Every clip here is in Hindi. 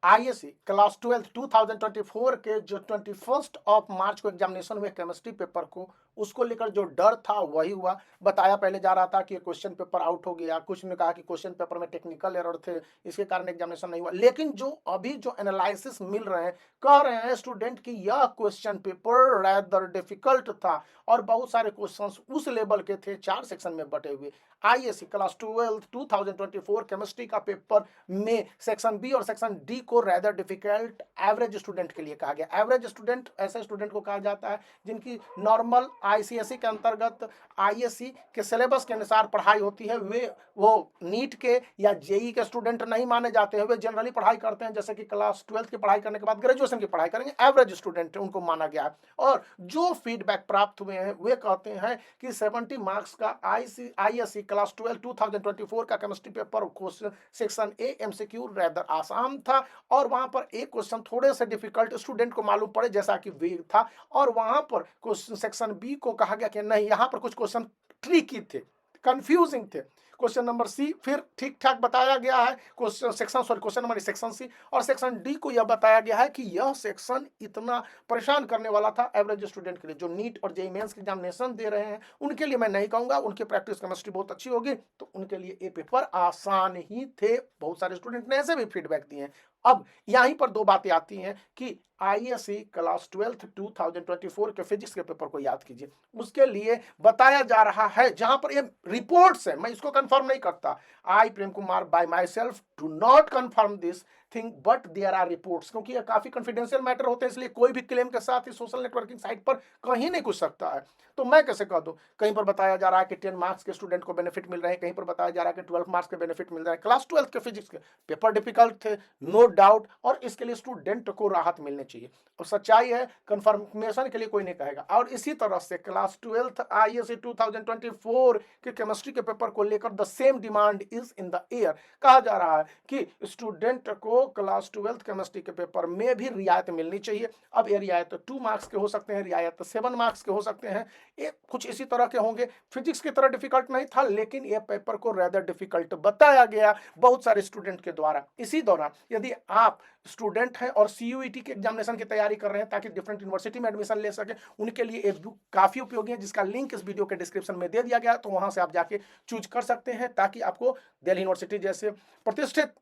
आईएससी क्लास 12 2024 के जो 21 ऑफ मार्च को एग्जामिनेशन हुए केमिस्ट्री पेपर को, उसको लेकर जो डर था वही हुआ। बताया पहले जा रहा था कि क्वेश्चन पेपर आउट हो गया, कुछ ने कहा कि क्वेश्चन पेपर में टेक्निकल एरर थे, इसके कारण एग्जामिनेशन नहीं हुआ। लेकिन जो अभी जो एनालिसिस मिल रहे हैं, कह रहे हैं स्टूडेंट कि यह क्वेश्चन पेपर रैदर डिफिकल्ट था और बहुत सारे क्वेश्चंस उस लेवल के थे, 4 सेक्शन में बटे हुए। आईएससी क्लास 12 2024 केमिस्ट्री का पेपर में सेक्शन बी और सेक्शन डी को रैदर डिफिकल्ट एवरेज स्टूडेंट के लिए कहा गया। एवरेज स्टूडेंट ऐसे स्टूडेंट को कहा जाता है जिनकी नॉर्मल आईसीएसई के अंतर्गत आईएससी के सिलेबस के अनुसार पढ़ाई होती है। वो नीट के या जेई के स्टूडेंट नहीं माने जाते हैं, वे जनरली पढ़ाई करते हैं, जैसे कि क्लास 12 की पढ़ाई करने के बाद ग्रेजुएशन की पढ़ाई करेंगे, एवरेज स्टूडेंट उनको माना गया है। और जो फीडबैक प्राप्त हुए हैं वे कहते हैं कि 70 मार्क्स का आईएससी क्लास 12 2024 का chemistry paper question section A MCQ rather आसान था और वहां पर एक क्वेश्चन थोड़े से डिफिकल्ट स्टूडेंट को मालूम पड़े, जैसा कि वेग था। और वहां पर क्वेश्चन सेक्शन बी को कहा गया कि नहीं, यहां पर कुछ क्वेश्चन ट्रिकी थे, कंफ्यूजिंग थे। क्वेश्चन नंबर सी फिर ठीक ठाक बताया गया है। क्वेश्चन नंबर सेक्शन सी और सेक्शन डी को यह बताया गया है कि यह सेक्शन इतना परेशान करने वाला था एवरेज स्टूडेंट के लिए। जो नीट और जेईई मेंस की एग्जामिनेशन दे रहे हैं उनके लिए मैं नहीं कहूंगा, उनकी प्रैक्टिस केमिस्ट्री बहुत अच्छी होगी, तो उनके लिए ये पेपर आसान ही थे। बहुत सारे स्टूडेंट ने ऐसे भी फीडबैक दिए हैं। अब यहीं पर दो बातें आती हैं कि आईएससी क्लास 12 2024 के फिजिक्स के पेपर को याद कीजिए। उसके लिए बताया जा रहा है, जहां पर ये रिपोर्ट्स है, मैं इसको कंफर्म नहीं करता, I Prem Kumar by myself do not confirm this thing but there are reports, क्योंकि ये काफी कॉन्फिडेंशियल मैटर होते हैं, इसलिए कोई भी क्लेम के साथ ही सोशल नेटवर्किंग साइट पर कहीं नहीं कुछ सकता है। तो मैं कैसे कह दूं? कहीं पर बताया जा रहा है कि 10 मार्क्स के स्टूडेंट को बेनिफिट मिल रहे हैं, कहीं पर बताया जा रहा है कि 12 मार्क्स के बेनिफिट मिल रहे हैं। क्लास 12 के फिजिक्स के पेपर डिफिकल्ट थे, नो डाउट, और इसके लिए स्टूडेंट को राहत मिलनी चाहिए। और सच्चाई है, कंफर्मेशन के लिए कोई नहीं कहेगा। और इसी तरह से क्लास 12 आईएससी 2024 के केमिस्ट्री के पेपर को लेकर the same demand is in the air. कहा जा रहा है कि स्टूडेंट को क्लास 12 केमिस्ट्री के पेपर में भी रियायत मिलनी चाहिए। अब ये रियायत 2 मार्क्स के हो सकते हैं, रियायत 7 मार्क्स के हो सकते हैं, ये कुछ इसी तरह के होंगे। फिजिक्स की तरह डिफिकल्ट नहीं था, लेकिन ये पेपर को रेदर डिफिकल्ट बताया गया बहुत सारे स्टूडेंट के द्वारा। इसी दौरान यदि आप स्टूडेंट हैं और सीयूईटी के एग्जामिनेशन की तैयारी कर रहे हैं ताकि डिफरेंट यूनिवर्सिटी में एडमिशन ले सके, उनके लिए एक बुक काफी उपयोगी है, जिसका लिंक इस वीडियो के डिस्क्रिप्शन में दे दिया गया, तो वहां से आप जाके चूज कर सकते हैं, ताकि आपको दिल्ली यूनिवर्सिटी जैसे प्रतिष्ठित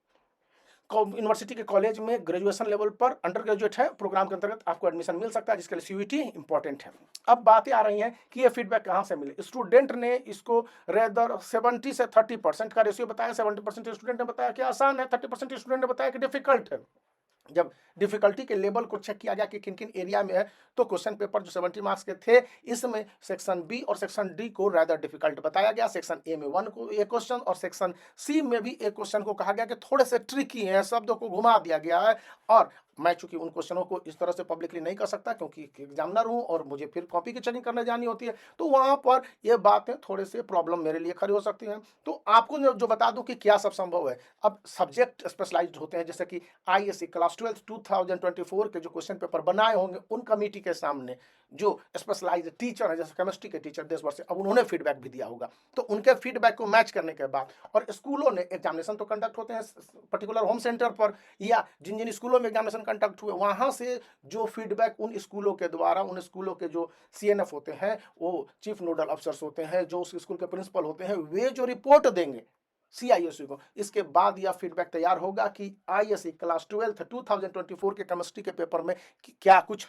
यूनिवर्सिटी के कॉलेज में ग्रेजुएशन लेवल पर अंडर ग्रेजुएट है प्रोग्राम के अंतर्गत आपको एडमिशन मिल सकता है, जिसके लिए सीयूईटी इंपॉर्टेंट है। अब बातें आ रही हैं कि ये फीडबैक कहां से मिले। स्टूडेंट ने इसको रेदर 70 से 30% का रेशियो बताया। 70% स्टूडेंट ने बताया कि आसान है, 30% स्टूडेंट ने बताया कि डिफिकल्ट है। जब डिफिकल्टी के लेवल को चेक किया गया कि किन किन एरिया में है, तो क्वेश्चन पेपर जो 70 मार्क्स के थे, इसमें सेक्शन बी और सेक्शन डी को रादर डिफिकल्ट बताया गया। सेक्शन ए में 1 को एक क्वेश्चन और सेक्शन सी में भी एक क्वेश्चन को कहा गया कि थोड़े से ट्रिकी है, शब्दों को घुमा दिया गया है। और मैं चूंकि उन क्वेश्चनों को इस तरह से पब्लिकली नहीं कर सकता, क्योंकि एग्जामिनर हूं और मुझे फिर कॉपी की चेकिंग करने जानी होती है, तो वहां पर ये बातें थोड़े से प्रॉब्लम मेरे लिए खड़ी हो सकती हैं। तो आपको जो बता दूं कि क्या सब संभव है। अब सब्जेक्ट स्पेशलाइज्ड होते हैं, जैसे कि आईएससी क्लास 12 2024 के जो क्वेश्चन पेपर बनाए होंगे, उन कमेटी के सामने जो स्पेशलाइज्ड टीचर है, जैसे केमिस्ट्री के टीचर देश भर से, अब उन्होंने फीडबैक भी दिया होगा। तो उनके फीडबैक को मैच करने के बाद, और स्कूलों ने एग्जामिनेशन तो कंडक्ट होते हैं पर्टिकुलर होम सेंटर पर, या जिन जिन स्कूलों में एग्जामिनेशन कंडक्ट हुए, वहां से जो फीडबैक उन स्कूलों के द्वारा, उन स्कूलों के जो सीएनएफ होते हैं, वो चीफ नोडल अफसर्स होते हैं, जो उस स्कूल के प्रिंसिपल होते हैं, वे जो रिपोर्ट देंगे सीआईएससी को, इसके बाद यह फीडबैक तैयार होगा कि आईएससी क्लास 12 2024 के केमिस्ट्री के पेपर में क्या कुछ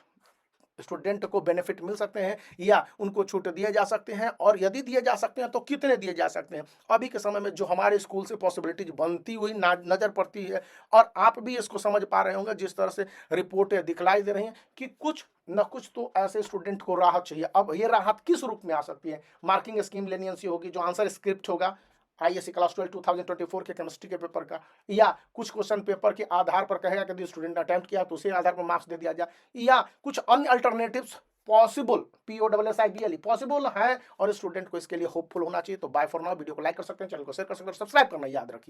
स्टूडेंट को बेनिफिट मिल सकते हैं या उनको छूट दिए जा सकते हैं, और यदि दिए जा सकते हैं तो कितने दिए जा सकते हैं। अभी के समय में जो हमारे स्कूल से पॉसिबिलिटीज बनती हुई नजर पड़ती है, और आप भी इसको समझ पा रहे होंगे जिस तरह से रिपोर्टें दिखलाई दे रही हैं, कि कुछ न कुछ तो ऐसे स्टूडेंट को राहत चाहिए। अब ये राहत किस रूप में आ सकती है? मार्किंग स्कीम लेनियंसी होगी, जो आंसर स्क्रिप्ट होगा आईएससी क्लास 12 2024 के केमिस्ट्री के पेपर का, या कुछ क्वेश्चन पेपर के आधार पर कहेगा कि स्टूडेंट ने अटेम्प्ट किया तो उसी आधार पर मार्क्स दे दिया जाए, या कुछ अन्य अल्टरनेटिव्स पॉसिबल, POSSIBLE पॉसिबल है, और स्टूडेंट को इसके लिए होपफुल होना चाहिए। तो बाय फॉर नाउ, वीडियो को लाइक कर सकते हैं, चैनल को शेयर कर सकते हैं, सब्सक्राइब करना याद रखिए।